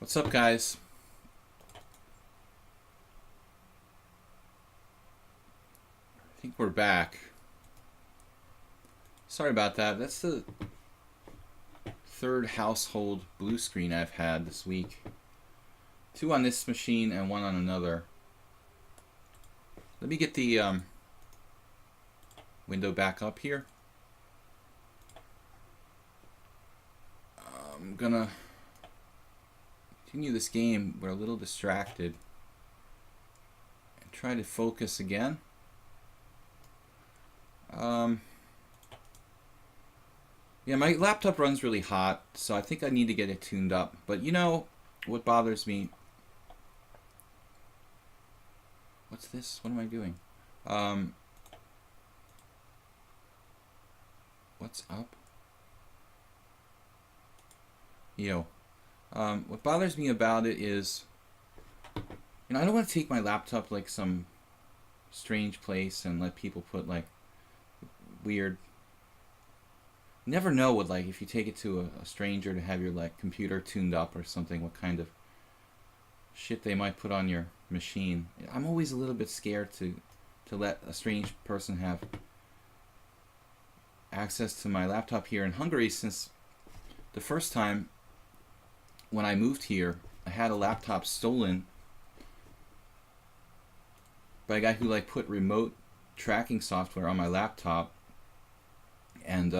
What's up, guys? I think we're back. Sorry about that. That's the third household blue screen I've had this week. 2 on this machine and 1 on another. Let me get the window back up here. I'm gonna continue this game. We're a little distracted. And try to focus again. Yeah, my laptop runs really hot, so I think I need to get it tuned up. But you know what bothers me? What's this? What am I doing? What's up? Yo. What bothers me about it is, I don't want to take my laptop like some strange place and let people put like weird. Never know what, like, if you take it to a stranger to have your like computer tuned up or something, what kind of shit they might put on your machine. I'm always a little bit scared to let a strange person have access to my laptop here in Hungary, since the first time when I moved here, I had a laptop stolen by a guy who like put remote tracking software on my laptop and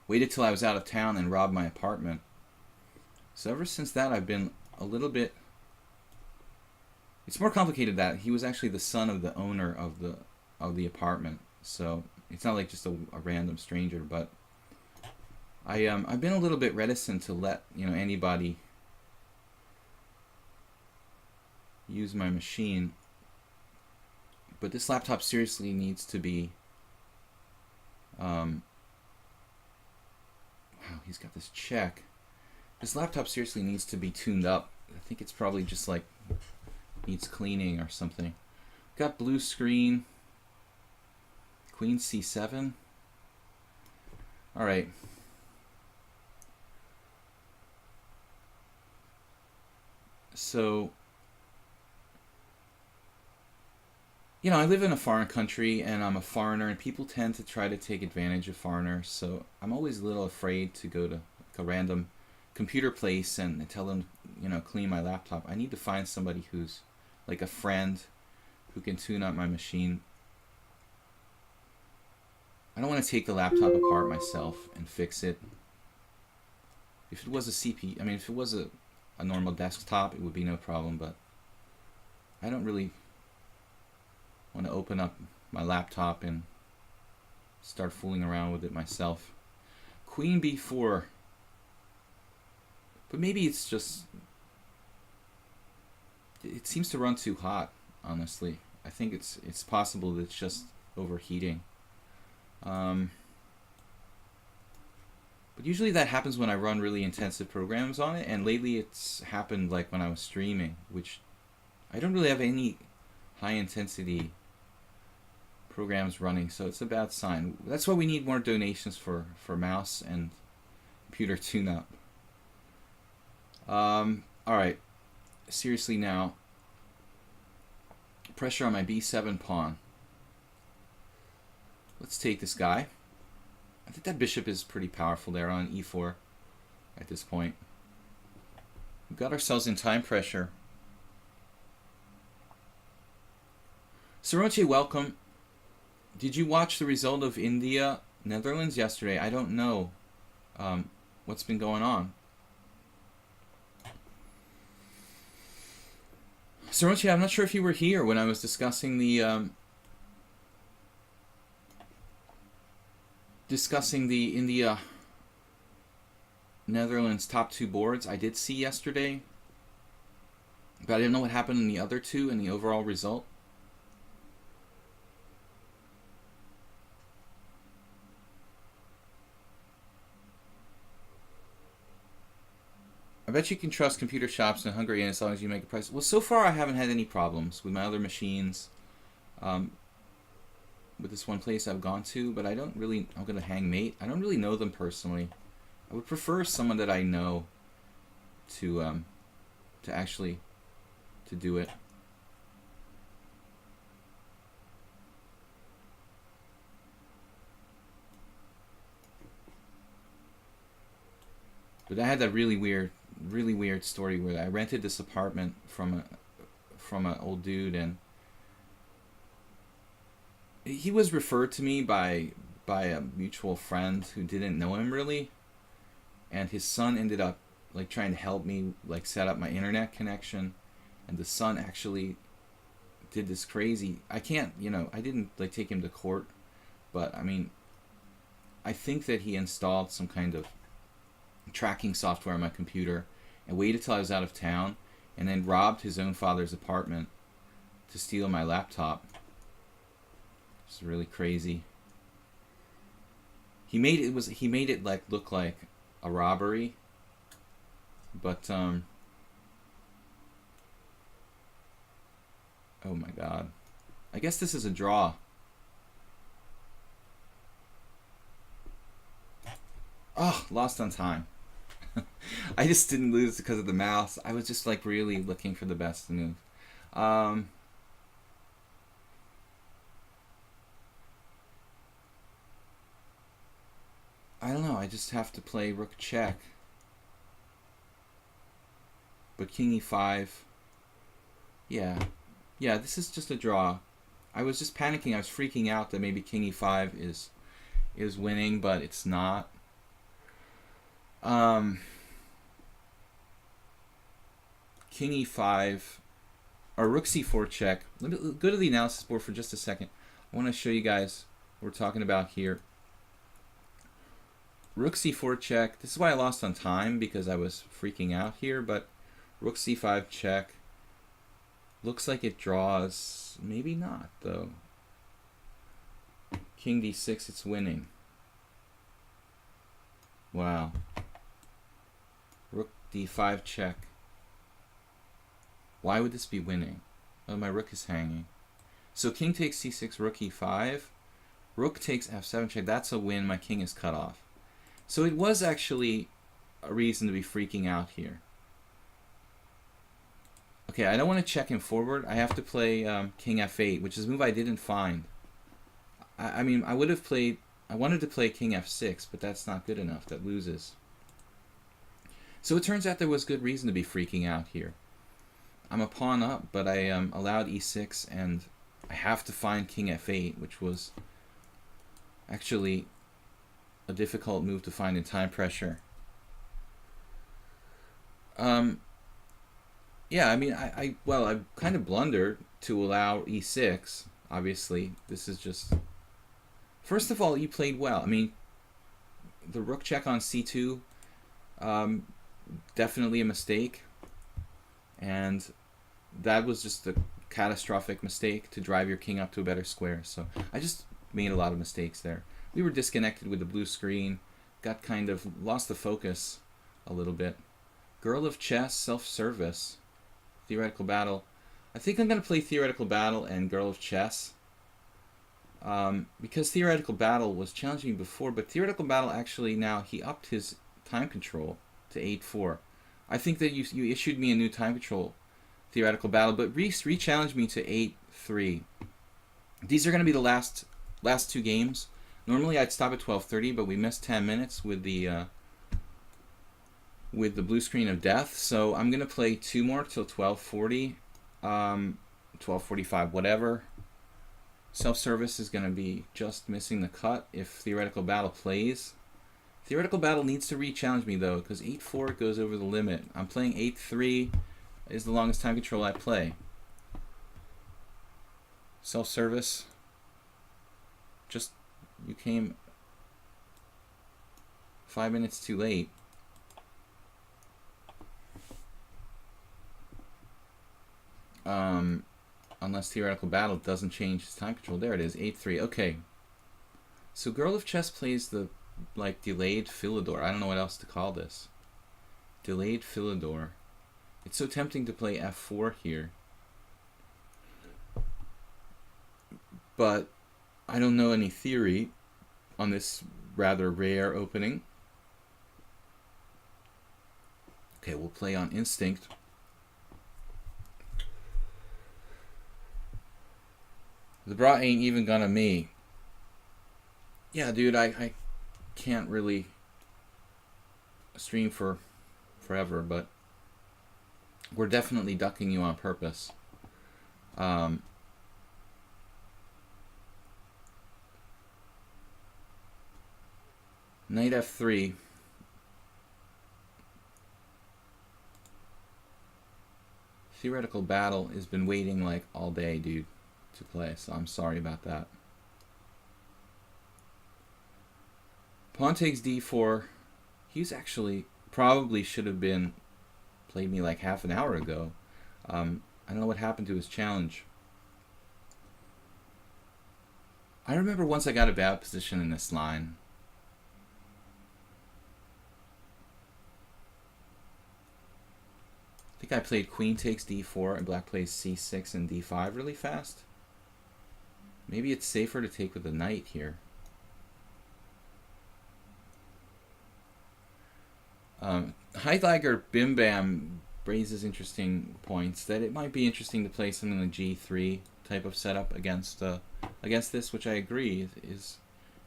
waited till I was out of town and robbed my apartment. So ever since that, I've been a little bit. It's more complicated that he was actually the son of the owner of the apartment, so it's not like just a random stranger. But I've been a little bit reticent to let anybody use my machine. But this laptop seriously needs to be. Wow, he's got this check. This laptop seriously needs to be tuned up. I think it's probably just like needs cleaning or something. Got blue screen. Queen C7. All right. So, I live in a foreign country and I'm a foreigner, and people tend to try to take advantage of foreigners. So I'm always a little afraid to go to like a random computer place and tell them, clean my laptop. I need to find somebody who's like a friend who can tune up my machine. I don't want to take the laptop apart myself and fix it. If it was a CPU, if it was a normal desktop, it would be no problem, but I don't really want to open up my laptop and start fooling around with it myself. Queen B4. But maybe it's just, it seems to run too hot, honestly. I think it's possible that it's just overheating. But usually that happens when I run really intensive programs on it, and lately it's happened like when I was streaming, which I don't really have any high intensity programs running, so it's a bad sign. That's why we need more donations for mouse and computer tune-up. Alright, seriously now, pressure on my B7 pawn. Let's take this guy. I think that bishop is pretty powerful there on E4 at this point. We've got ourselves in time pressure. Saroche, welcome. Did you watch the result of India, Netherlands yesterday? I don't know what's been going on. Saroche, I'm not sure if you were here when I was discussing the India Netherlands top 2 boards. I did see yesterday, but I didn't know what happened in the other 2 and the overall result. I bet you can trust computer shops in Hungary, and as long as you make a price. Well, so far I haven't had any problems with my other machines. With this one place I've gone to, but I'm going to hang mate. I don't really know them personally. I would prefer someone that I know to to actually to do it. But I had that really weird story where I rented this apartment from an old dude, and he was referred to me by a mutual friend who didn't know him really, and his son ended up like trying to help me like set up my internet connection, and the son actually did this crazy. I can't, I didn't like take him to court, but I mean, I think that he installed some kind of tracking software on my computer and waited till I was out of town, and then robbed his own father's apartment to steal my laptop. It's really crazy. He made it like look like a robbery, but oh my god. I guess this is a draw. Oh, lost on time. I just didn't lose because of the mouse. I was just like really looking for the best move. I don't know. I just have to play rook check. But king e5. Yeah. Yeah, this is just a draw. I was just panicking. I was freaking out that maybe king e5 is winning, but it's not. King e5 or rook c4 check. Let me go to the analysis board for just a second. I want to show you guys what we're talking about here. Rook c4 check. This is why I lost on time, because I was freaking out here, but rook c5 check. Looks like it draws. Maybe not, though. King d6, it's winning. Wow. Rook d5 check. Why would this be winning? Oh, my rook is hanging. So king takes c6, rook e5. Rook takes f7 check. That's a win. My king is cut off. So it was actually a reason to be freaking out here. Okay, I don't want to check him forward. I have to play king f8, which is a move I didn't find. I mean, I wanted to play king f6, but that's not good enough. That loses. So it turns out there was good reason to be freaking out here. I'm a pawn up, but I allowed e6, and I have to find king f8, which was actually a difficult move to find in time pressure. Yeah, I mean, I kind of blundered to allow e6. Obviously, this is just... First of all, you played well. I mean, the rook check on c2, definitely a mistake. And that was just a catastrophic mistake to drive your king up to a better square. So I just made a lot of mistakes there. We were disconnected with the blue screen, got kind of lost the focus a little bit. Girl of Chess, self-service, theoretical battle. I think I'm going to play theoretical battle and Girl of Chess. Because theoretical battle was challenging me before, but theoretical battle actually now, he upped his time control to 8-4. I think that you issued me a new time control theoretical battle, but re-challenged me to 8-3. These are going to be the last two games. Normally I'd stop at 12:30, but we missed 10 minutes with the blue screen of death. So I'm going to play two more till 12:40, 12:45, whatever. Self-service is going to be just missing the cut if theoretical battle plays. Theoretical battle needs to re-challenge me, though, because 8-4 goes over the limit. I'm playing 8-3 is the longest time control I play. Self-service. Just, you came 5 minutes too late. Unless theoretical battle doesn't change his time control. There it is, 8-3. Okay. So Girl of Chess plays the delayed Philidor. I don't know what else to call this. Delayed Philidor. It's so tempting to play f4 here. But I don't know any theory on this rather rare opening. Okay, we'll play on instinct. The bra ain't even gonna me. Yeah, dude, I can't really stream for forever, but we're definitely ducking you on purpose. Knight f3. Theoretical battle has been waiting like all day, dude, to play, so I'm sorry about that. Pawn takes d4. He's actually probably should have been played me like half an hour ago. I don't know what happened to his challenge. I remember once I got a bad position in this line. I think I played queen takes d4 and black plays c6 and d5 really fast. Maybe it's safer to take with the knight here. Heidegger Bim Bam raises interesting points that it might be interesting to play something like g3 type of setup against this, which I agree is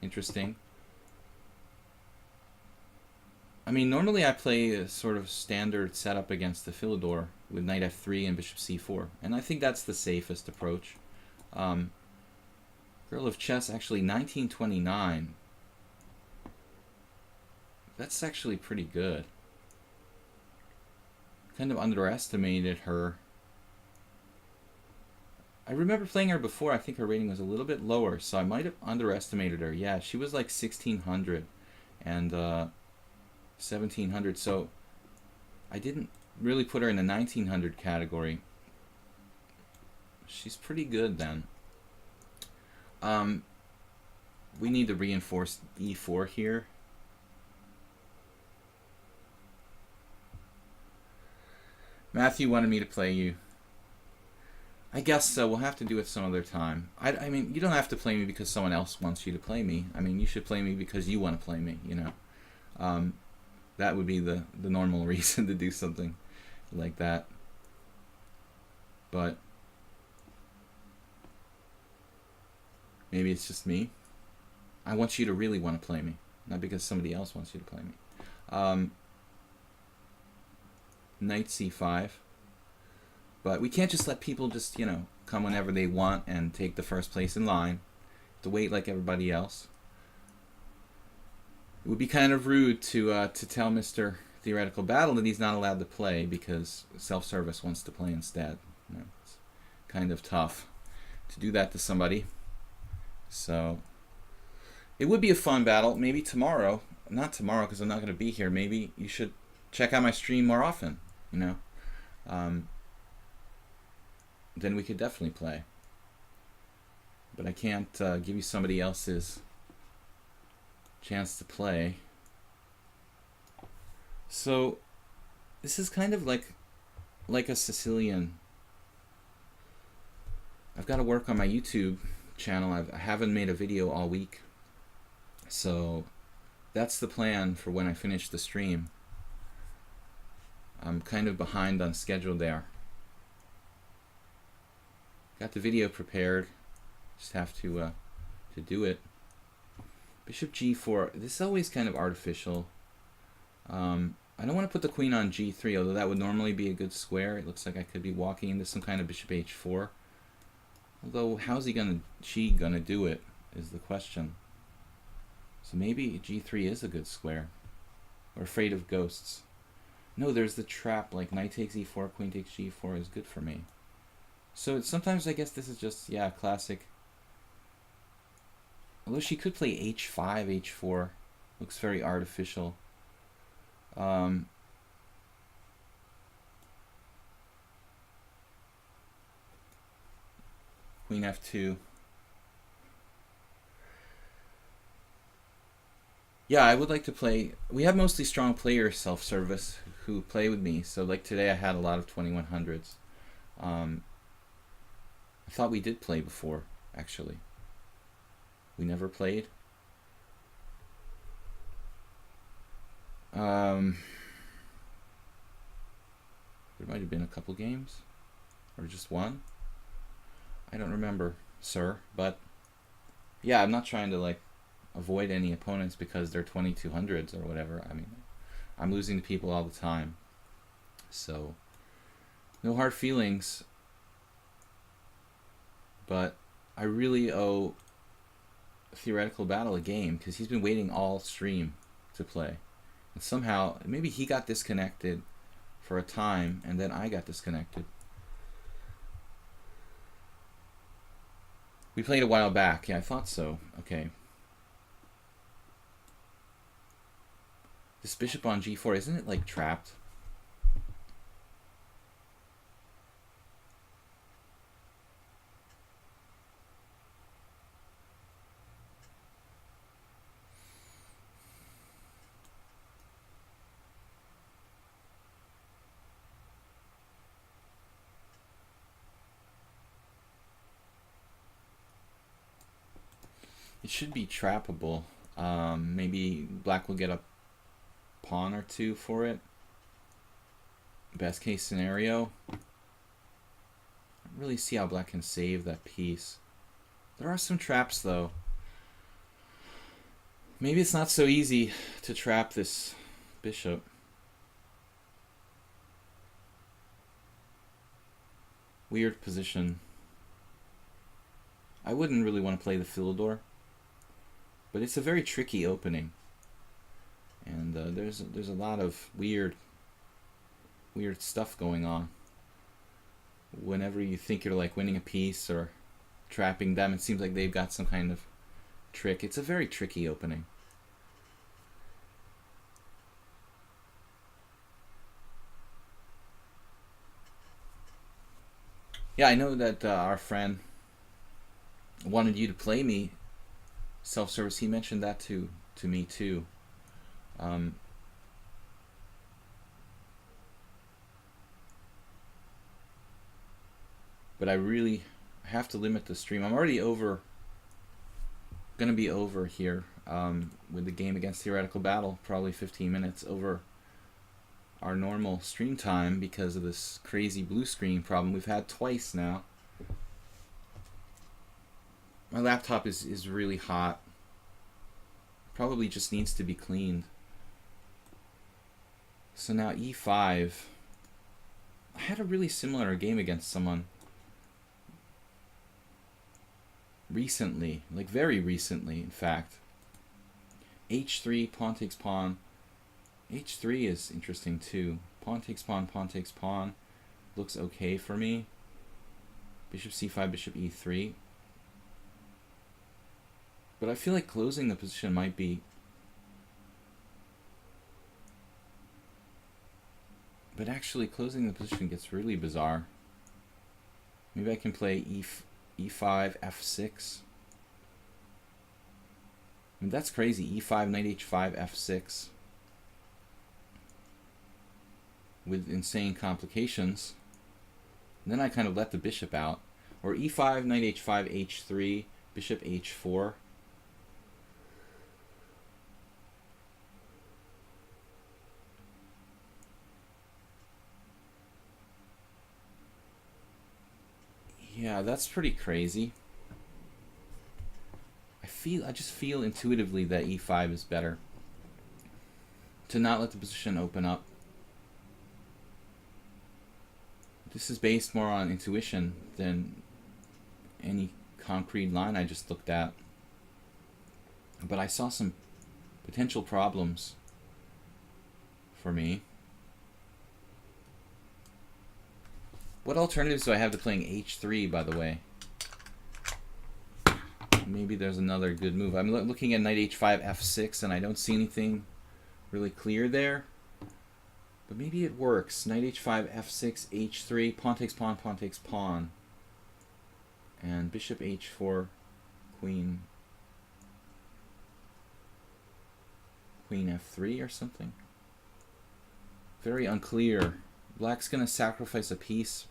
interesting. I mean, normally I play a sort of standard setup against the Philidor with knight f3 and bishop c4, and I think that's the safest approach. Girl of Chess, actually 1929. That's actually pretty good. Kind of underestimated her. I remember playing her before. I think her rating was a little bit lower, so I might have underestimated her. Yeah, she was like 1600 and 1700, so I didn't really put her in the 1900 category. She's pretty good then. We need to reinforce e4 here. Matthew wanted me to play you. I guess so. We'll have to do it some other time. I mean, you don't have to play me because someone else wants you to play me. I mean, you should play me because you want to play me, you know. That would be the normal reason to do something like that. But maybe it's just me. I want you to really want to play me, not because somebody else wants you to play me. Knight c5. But we can't just let people just, you know, come whenever they want and take the first place in line. To wait like everybody else. It would be kind of rude to tell Mr. Theoretical Battle that he's not allowed to play because Self-Service wants to play instead. You know, it's kind of tough to do that to somebody. So it would be a fun battle. Maybe tomorrow. Not tomorrow because I'm not going to be here. Maybe you should check out my stream more often, you know. Then we could definitely play. But I can't give you somebody else's chance to play. So this is kind of like a Sicilian. I've got to work on my YouTube channel. I haven't made a video all week. So that's the plan for when I finish the stream. I'm kind of behind on schedule there. Got the video prepared. Just have to do it. Bishop g4. This is always kind of artificial. I don't want to put the queen on g3, although that would normally be a good square. It looks like I could be walking into some kind of bishop h4. Although, how's she gonna do it is the question. So maybe g3 is a good square. Or afraid of ghosts. No, there's the trap, like knight takes e4, queen takes g4 is good for me. So sometimes I guess this is just, yeah, classic. Although she could play h5, h4. Looks very artificial. Queen f2. Yeah, I would like to play. We have mostly strong players self-service who play with me. So like today I had a lot of 2100s. I thought we did play before, actually. We never played. There might have been a couple games. Or just one. I don't remember. sir. But yeah, I'm not trying to like avoid any opponents because they're 2200s or whatever. I mean, I'm losing to people all the time. So, no hard feelings. But I really owe Theoretical Battle a game because he's been waiting all stream to play. And somehow, maybe he got disconnected for a time and then I got disconnected. We played a while back. Yeah, I thought so. Okay. This bishop on g4, isn't it like trapped? It should be trappable. Maybe black will get a pawn or two for it. Best case scenario. I don't really see how black can save that piece. There are some traps though. Maybe it's not so easy to trap this bishop. Weird position. I wouldn't really want to play the Philidor, but it's a very tricky opening. And there's a lot of weird stuff going on. Whenever you think you're like winning a piece or trapping them, it seems like they've got some kind of trick. It's a very tricky opening. Yeah, I know that our friend wanted you to play me self-service. He mentioned that to me too. But I really have to limit the stream. I'm already going to be over here with the game against Theoretical Battle, probably 15 minutes over our normal stream time because of this crazy blue screen problem we've had twice now. My laptop is really hot. Probably just needs to be cleaned. So now e5. I had a really similar game against someone recently, like very recently, in fact. h3, pawn takes pawn. h3 is interesting too. Pawn takes pawn, pawn takes pawn. Looks okay for me. Bishop c5, bishop e3. But I feel like closing the position might be... But actually closing the position gets really bizarre. Maybe I can play e5, f6. I mean, that's crazy. e5, knight h5, f6. With insane complications. And then I kind of let the bishop out. Or e5, knight h5, h3, bishop h4. Yeah, that's pretty crazy. I just feel intuitively that e5 is better. To not let the position open up. This is based more on intuition than any concrete line I just looked at. But I saw some potential problems for me. What alternatives do I have to playing h3, by the way? Maybe there's another good move. I'm looking at knight h5, f6, and I don't see anything really clear there. But maybe it works. Knight h5, f6, h3, pawn takes pawn, pawn takes pawn. And bishop h4, queen f3 or something. Very unclear. Black's going to sacrifice a piece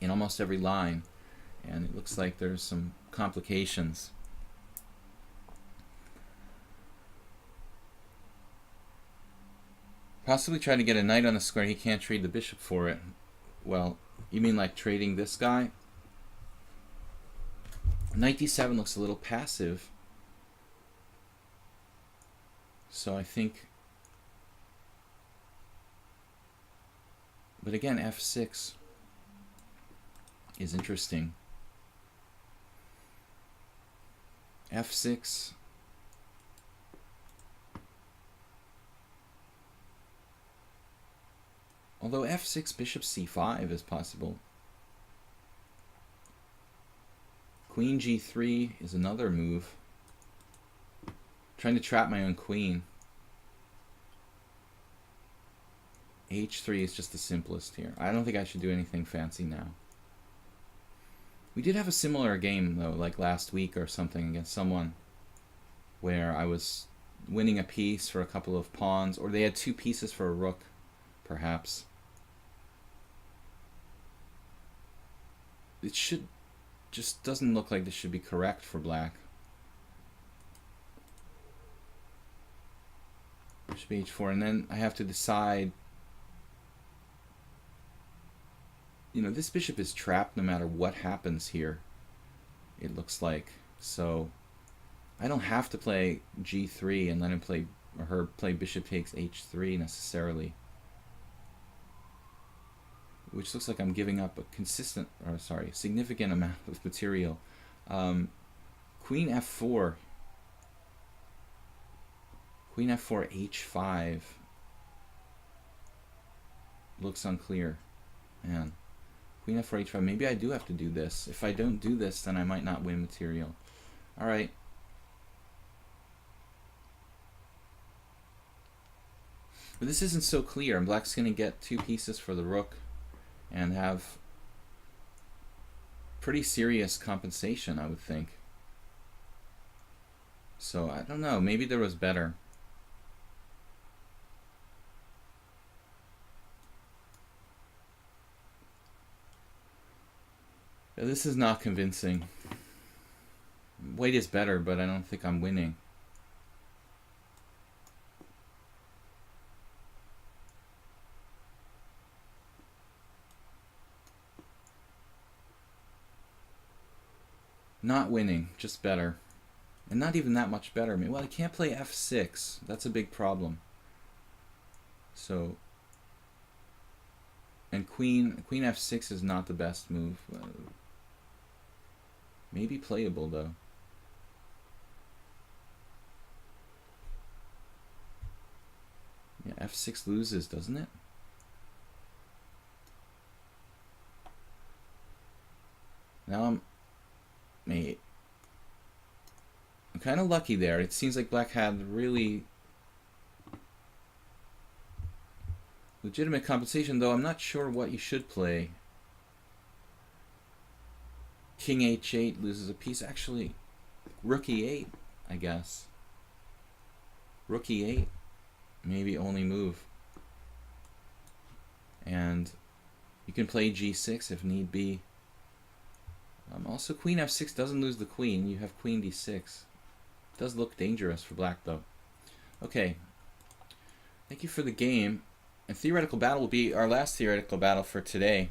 in almost every line, and it looks like there's some complications. Possibly try to get a knight on the square. He can't trade the bishop for it. Well, you mean like trading this guy? Knight d7 looks a little passive. So I think... But again, f6 is interesting. f6... Although f6, bishop c5 is possible. Queen g3 is another move. Trying to trap my own queen. h3 is just the simplest here. I don't think I should do anything fancy now. We did have a similar game, though, like last week or something against someone where I was winning a piece for a couple of pawns, or they had 2 pieces for a rook, perhaps. It should... just doesn't look like this should be correct for black. Bishop h4, and then I have to decide... You know, this bishop is trapped no matter what happens here, it looks like. So I don't have to play g3 and let him play, or her play bishop takes h3 necessarily. Which looks like I'm giving up a significant amount of material. Queen f4. Queen f4, h5. Looks unclear. Man. Queen f4, h5. Maybe I do have to do this. If I don't do this, then I might not win material. Alright. But this isn't so clear. And black's going to get 2 pieces for the rook and have pretty serious compensation, I would think. So, I don't know. Maybe there was better. This is not convincing. White is better, but I don't think I'm winning. Not winning, just better. And not even that much better. Well, I can't play f6. That's a big problem. So... And queen f6 is not the best move. Maybe playable, though. Yeah, f6 loses, doesn't it? Now I'm kind of lucky there. It seems like black had really legitimate compensation, though I'm not sure what you should play. King h8 loses a piece. Actually, rook e8, I guess. Rook e8, maybe only move. And you can play g6 if need be. Also, queen f6 doesn't lose the queen. You have queen d6. It does look dangerous for black, though. Okay. Thank you for the game. And theoretical battle will be our last theoretical battle for today.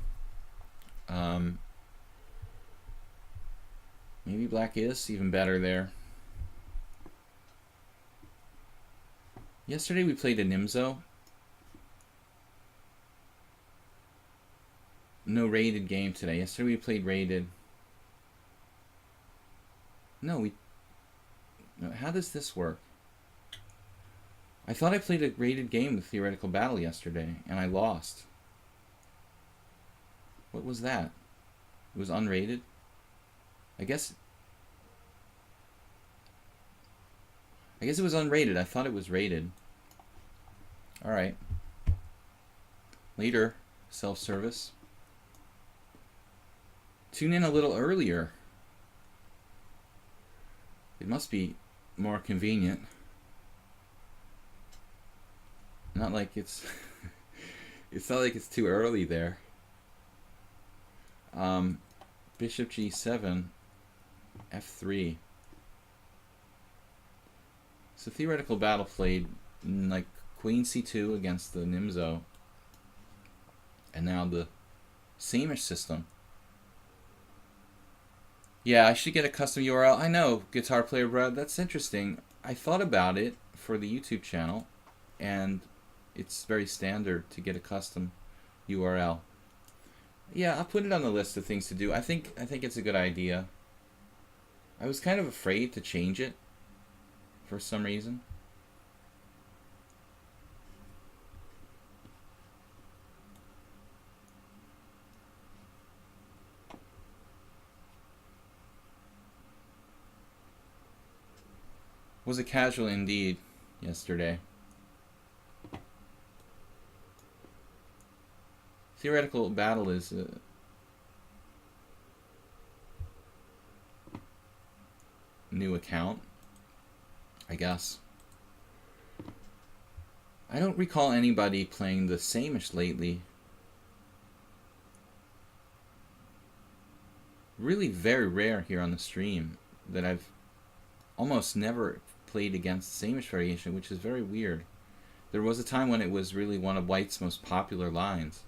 Maybe black is even better there. Yesterday we played a Nimzo. No rated game today. Yesterday we played rated. No, how does this work? I thought I played a rated game with theoretical battle yesterday, and I lost. What was that? It was unrated? I guess it was unrated. I thought it was rated. Alright. Later, self-service. Tune in a little earlier. It must be more convenient. Not like it's it's not like it's too early there. Bishop g7, f3. So theoretical battle played like queen c2 against the Nimzo, and now the same-ish system. Yeah, I should get a custom URL. I know, Guitar Player Brad, that's interesting. I thought about it for the YouTube channel, and it's very standard to get a custom URL. Yeah, I'll put it on the list of things to do. I think it's a good idea. I was kind of afraid to change it for some reason. Was a casual indeed yesterday. Theoretical battle is new account, I guess. I don't recall anybody playing the Samish lately. Really very rare here on the stream that I've almost never played against Samish variation, which is very weird. There was a time when it was really one of White's most popular lines.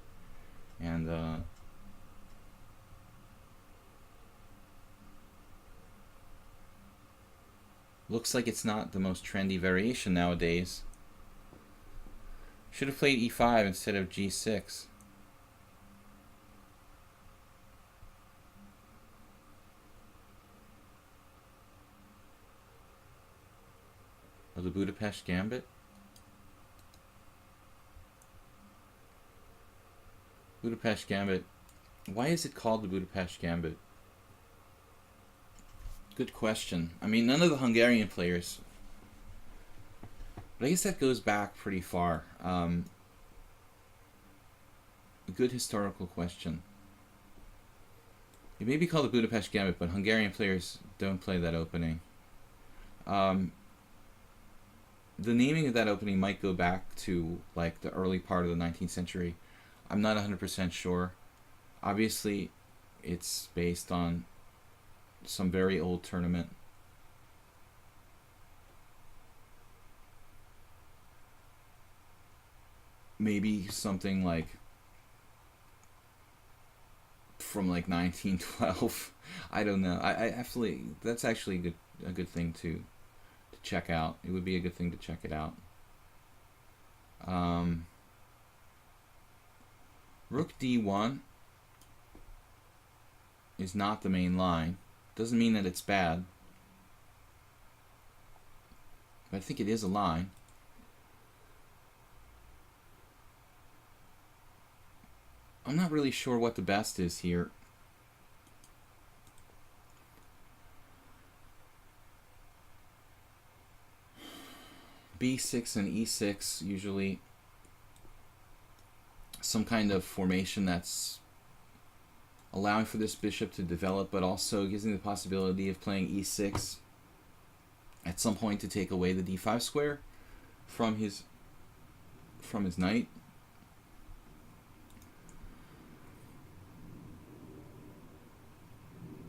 And looks like it's not the most trendy variation nowadays. Should have played e5 instead of g6. Oh, the Budapest Gambit? Budapest Gambit. Why is it called the Budapest Gambit? Good question. I mean, none of the Hungarian players. But I guess that goes back pretty far. A good historical question. It may be called the Budapest Gambit, but Hungarian players don't play that opening. The naming of that opening might go back to like the early part of the 19th century. I'm not 100% sure. Obviously, it's based on some very old tournament. Maybe something like from like 1912. I don't know. I actually, that's actually a good thing to check out. It would be a good thing to check it out. Rook d1 is not the main line. Doesn't mean that it's bad. But I think it is a line. I'm not really sure what the best is here. b6 and e6 usually. Some kind of formation that's allowing for this bishop to develop, but also gives me the possibility of playing e6 at some point to take away the d5 square from his knight.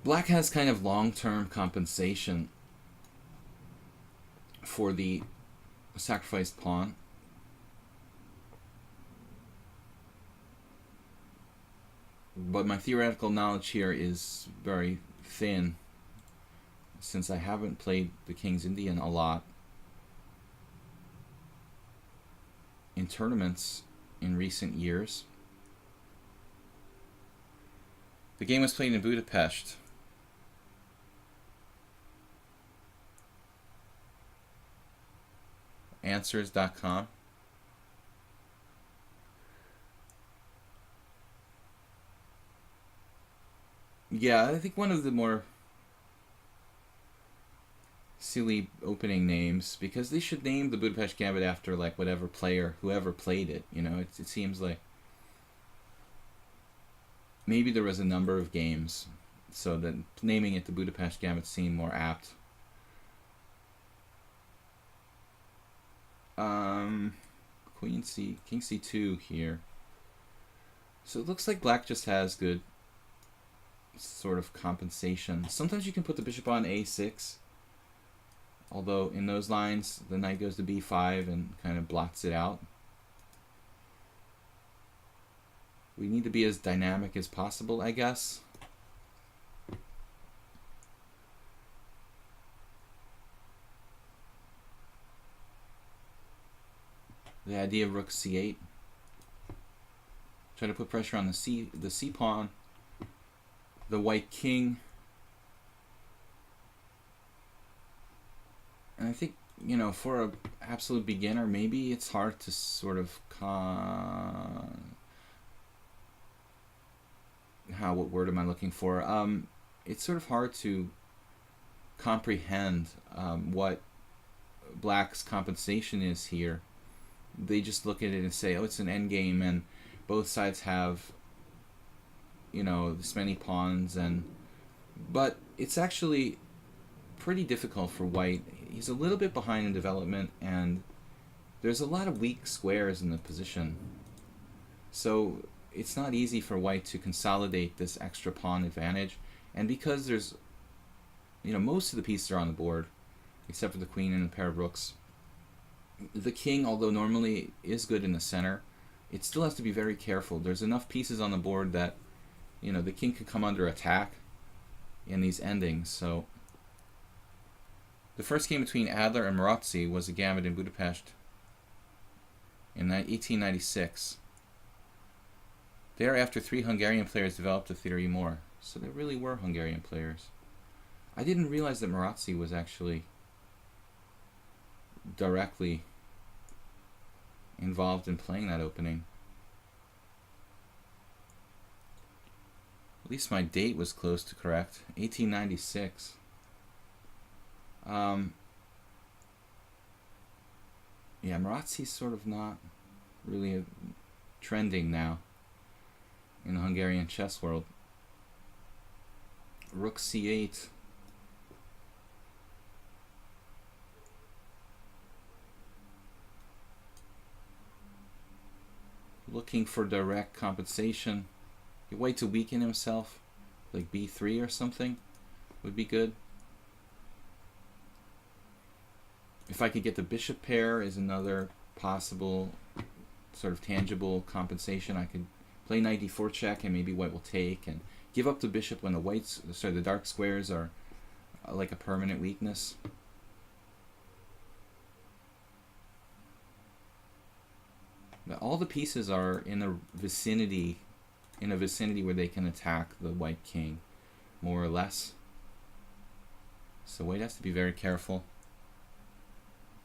Black has kind of long-term compensation for the sacrificed pawn. But my theoretical knowledge here is very thin, since I haven't played the King's Indian a lot in tournaments in recent years. The game was played in Budapest. Answers.com. Yeah, I think one of the more silly opening names, because they should name the Budapest Gambit after like whatever player, whoever played it. You know, it seems like maybe there was a number of games, so that naming it the Budapest Gambit seemed more apt. Queen C, King C2 here. So it looks like Black just has good sort of compensation. Sometimes you can put the bishop on a6, although in those lines the knight goes to b5 and kind of blots it out. We need to be as dynamic as possible, I guess. the idea of rook c8. Try to put pressure on the c pawn, the white king. And I think, you know, for an absolute beginner, maybe it's hard to sort of what word am I looking for? It's sort of hard to comprehend what Black's compensation is here. They just look at it and say, oh, it's an endgame, and both sides have, you know, this many pawns, but it's actually pretty difficult for White. He's a little bit behind in development, and there's a lot of weak squares in the position. So it's not easy for White to consolidate this extra pawn advantage. And because there's, you know, most of the pieces are on the board, except for the queen and a pair of rooks. The king, although normally is good in the center, it still has to be very careful. There's enough pieces on the board that, you know, the king could come under attack in these endings. So the first game between Adler and Marazzi was a Gambit in Budapest in 1896. Thereafter, 3 Hungarian players developed the theory more. So there really were Hungarian players. I didn't realize that Marazzi was actually directly involved in playing that opening. At least my date was close to correct. 1896. Yeah, Marazzi's sort of not really trending now in the Hungarian chess world. Rook c8. Looking for direct compensation. You wait to weaken himself, like b3 or something would be good. If I could get the bishop pair is another possible sort of tangible compensation. I could play knight d4 check, and maybe White will take and give up the bishop when the dark squares are like a permanent weakness. But all the pieces are in a vicinity where they can attack the white king, more or less. So White has to be very careful.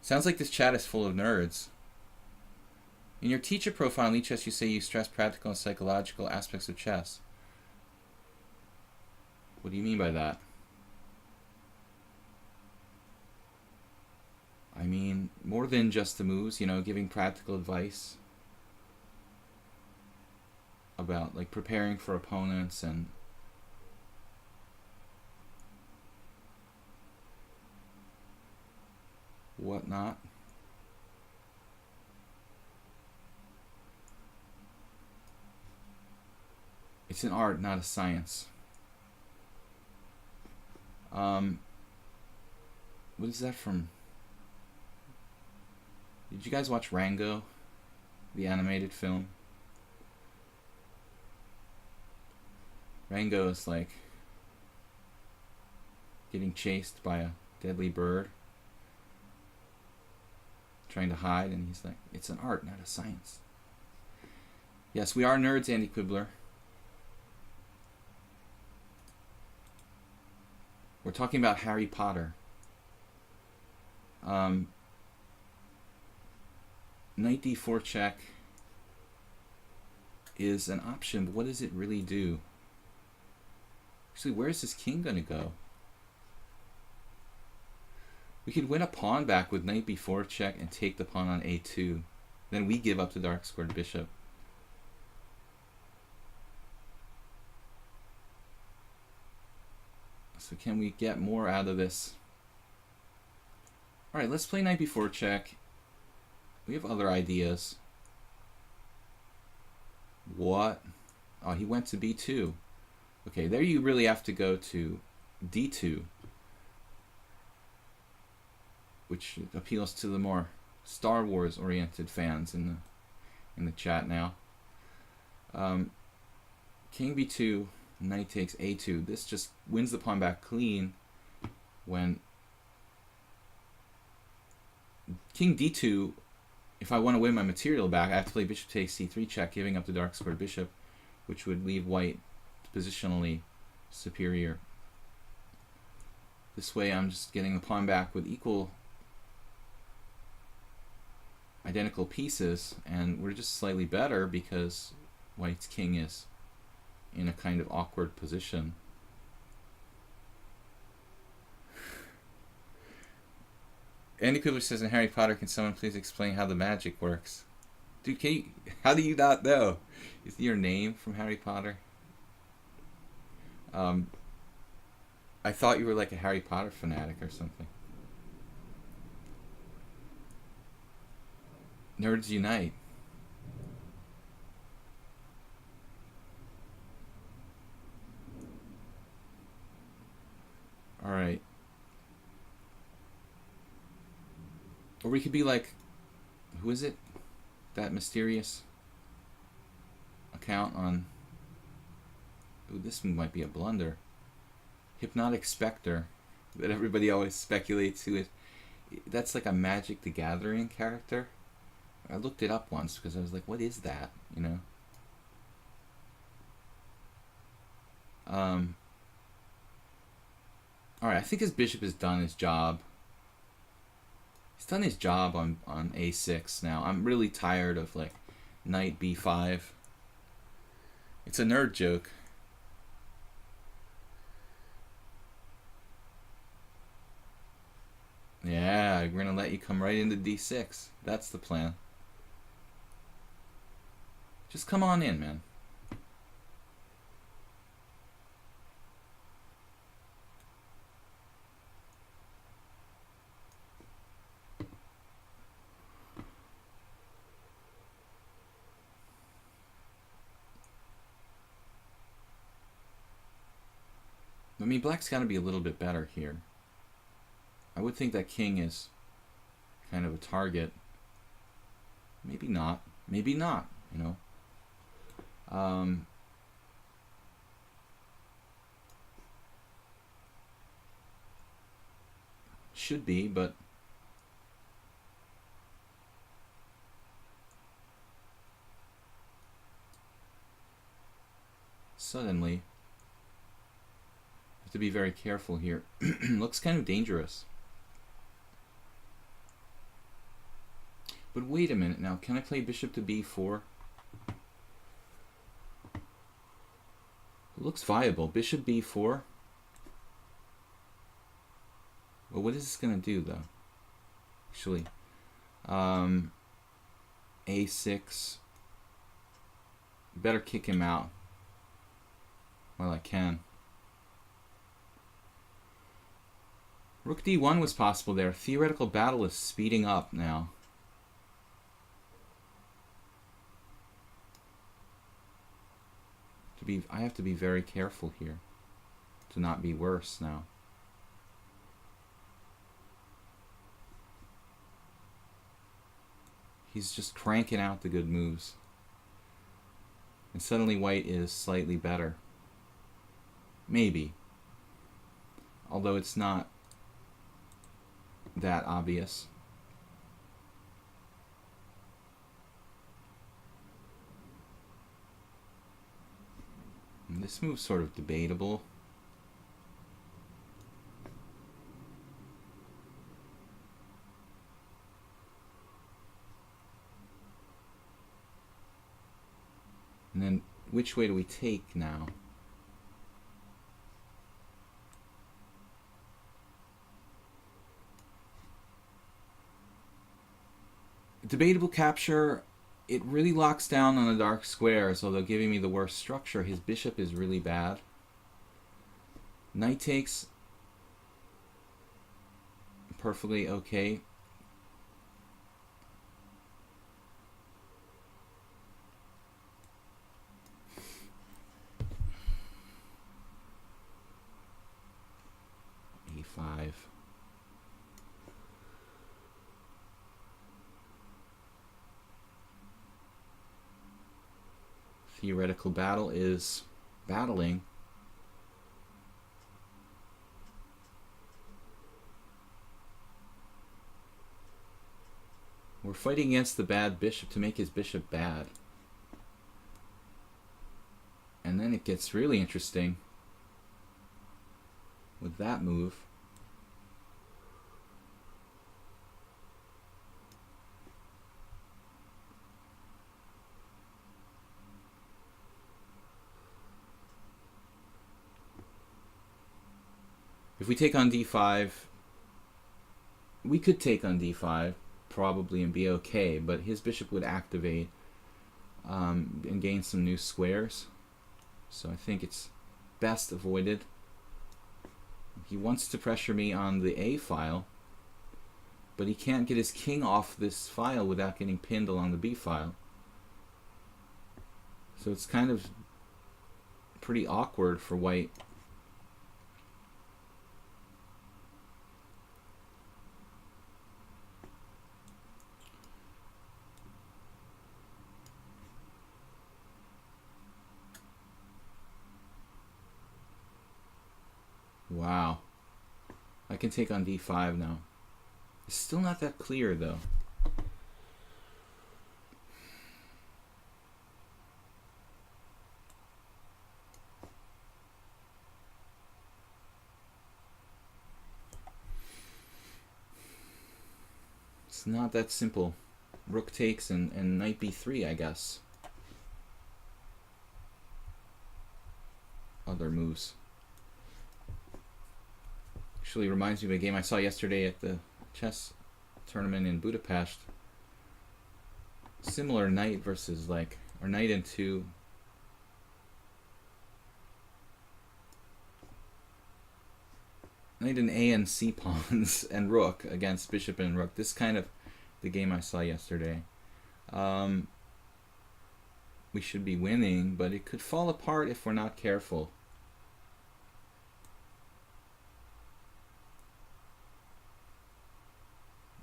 Sounds like this chat is full of nerds. In your teacher profile in lichess, you say you stress practical and psychological aspects of chess. What do you mean by that? I mean, more than just the moves, you know, giving practical advice about like preparing for opponents and whatnot. It's an art, not a science. What is that from? Did you guys watch Rango, the animated film? Rango is like getting chased by a deadly bird, trying to hide, and he's like, it's an art, not a science. Yes, we are nerds, Andy Quibbler. We're talking about Harry Potter. Knight d4 check is an option, but what does it really do? Actually, where's this king going to go? We could win a pawn back with knight b4 check and take the pawn on a2. Then we give up the dark squared bishop. So can we get more out of this? Alright, let's play knight b4 check. We have other ideas. What? Oh, he went to b2. Okay, there you really have to go to d2, which appeals to the more Star Wars oriented fans in the chat now. King b2, knight takes a2. This just wins the pawn back clean when king d2 if I want to win my material back, I have to play bishop takes c3 check, giving up the dark squared bishop, which would leave white positionally superior. This way I'm just getting the pawn back with identical pieces, and we're just slightly better because white's king is in a kind of awkward position. Andy Cooper says, in Harry Potter, can someone please explain how the magic works? Dude, how do you not know? Is your name from Harry Potter? I thought you were like a Harry Potter fanatic or something. Nerds unite. Alright. Or we could be like, who is it? That mysterious account on... Ooh, this might be a blunder. Hypnotic Spectre, that everybody always speculates who is. That's like a Magic the Gathering character. I looked it up once because I was like, what is that? You know? Alright, I think his bishop has done his job. He's done his job on a6 now. I'm really tired of like knight b5. It's a nerd joke. Yeah, we're gonna let you come right into d6. That's the plan. Just come on in, man. I mean, black's got to be a little bit better here. I would think that king is kind of a target. Maybe not. Maybe not, you know. Should be, but suddenly have to be very careful here. Looks kind of dangerous. But wait a minute now, can I play bishop to b4? It looks viable. Bishop b4. Well, what is this going to do though? Actually, a6. Better kick him out while I can. Rook d1 was possible there. Theoretical battle is speeding up now. I have to be very careful here to not be worse now. He's just cranking out the good moves. And suddenly white is slightly better. Maybe. Although it's not that obvious. And this move's sort of debatable. And then which way do we take now? Debatable capture. It really locks down on the dark squares, although giving me the worst structure. His bishop is really bad. Knight takes. Perfectly okay. A5. Theoretical battle is battling. We're fighting against the bad bishop to make his bishop bad. And then it gets really interesting with that move. If we take on d5, we could take on d5 probably and be okay, but his bishop would activate and gain some new squares. So I think it's best avoided. He wants to pressure me on the A file, but he can't get his king off this file without getting pinned along the B file. So it's kind of pretty awkward for white. Wow. I can take on d5 now. It's still not that clear though. It's not that simple. Rook takes and knight b3, I guess. Other moves. Actually reminds me of a game I saw yesterday at the chess tournament in Budapest. Similar knight versus like, or knight and two. Knight and A and C pawns and rook against bishop and rook. This kind of the game I saw yesterday. We should be winning, but it could fall apart if we're not careful.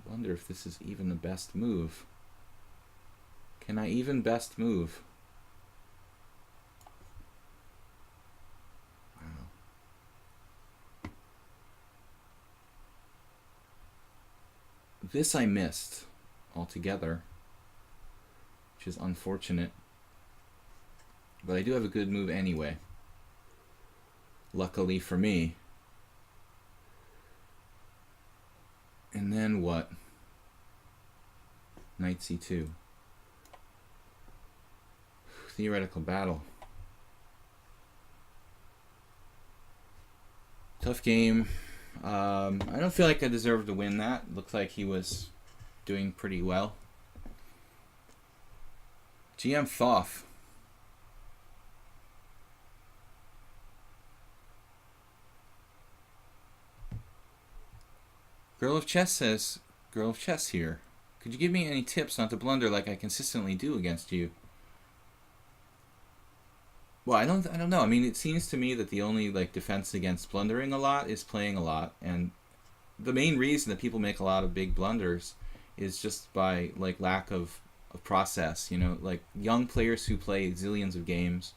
Wonder if this is even the best move. Can I even best move? Wow. This I missed altogether, which is unfortunate. But I do have a good move anyway. Luckily for me. And then what? Knight c2. Theoretical battle. Tough game. I don't feel like I deserved to win that. Looks like he was doing pretty well. GM Thoth. Girl of Chess says, Girl of Chess here. Could you give me any tips not to blunder like I consistently do against you? Well, I don't know. I mean, it seems to me that the only like defense against blundering a lot is playing a lot, and the main reason that people make a lot of big blunders is just by like lack of process. You know, like young players who play zillions of games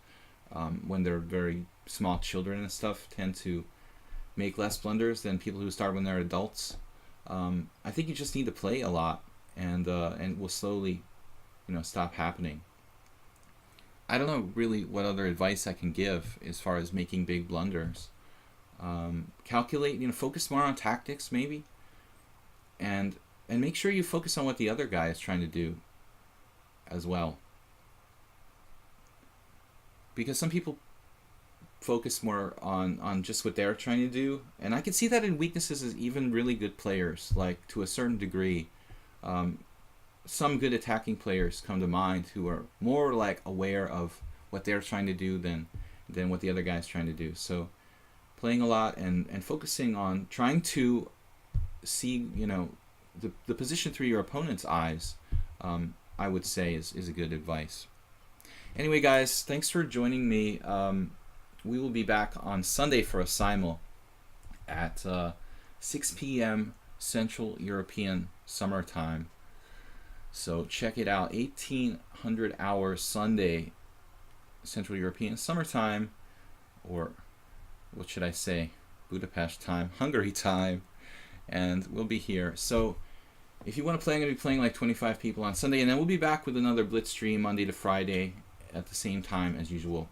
when they're very small children and stuff tend to make less blunders than people who start when they're adults. I think you just need to play a lot, and it will slowly, stop happening. I don't know really what other advice I can give as far as making big blunders. Calculate, focus more on tactics maybe, and make sure you focus on what the other guy is trying to do as well. Because some people focus more on just what they're trying to do, and I can see that in weaknesses as even really good players, like to a certain degree. Some good attacking players come to mind who are more like aware of what they're trying to do than what the other guy's trying to do. So playing a lot and focusing on trying to see the position through your opponent's eyes, I would say is a good advice. Anyway guys, thanks for joining me. We will be back on Sunday for a simul at 6 p.m. Central European Summer Time. So check it out, 1800 hours Sunday Central European Summer Time, or what should I say, Budapest time, Hungary time, and we'll be here. So if you want to play, I'm going to be playing like 25 people on Sunday, and then we'll be back with another Blitz stream Monday to Friday at the same time as usual,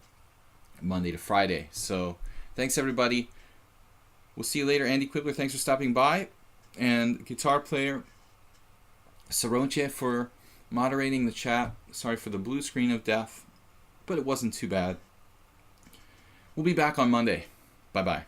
Monday to Friday. So thanks, everybody. We'll see you later. Andy Quibbler, thanks for stopping by. And guitar player Saronche for moderating the chat. Sorry for the blue screen of death, but it wasn't too bad. We'll be back on Monday. Bye-bye.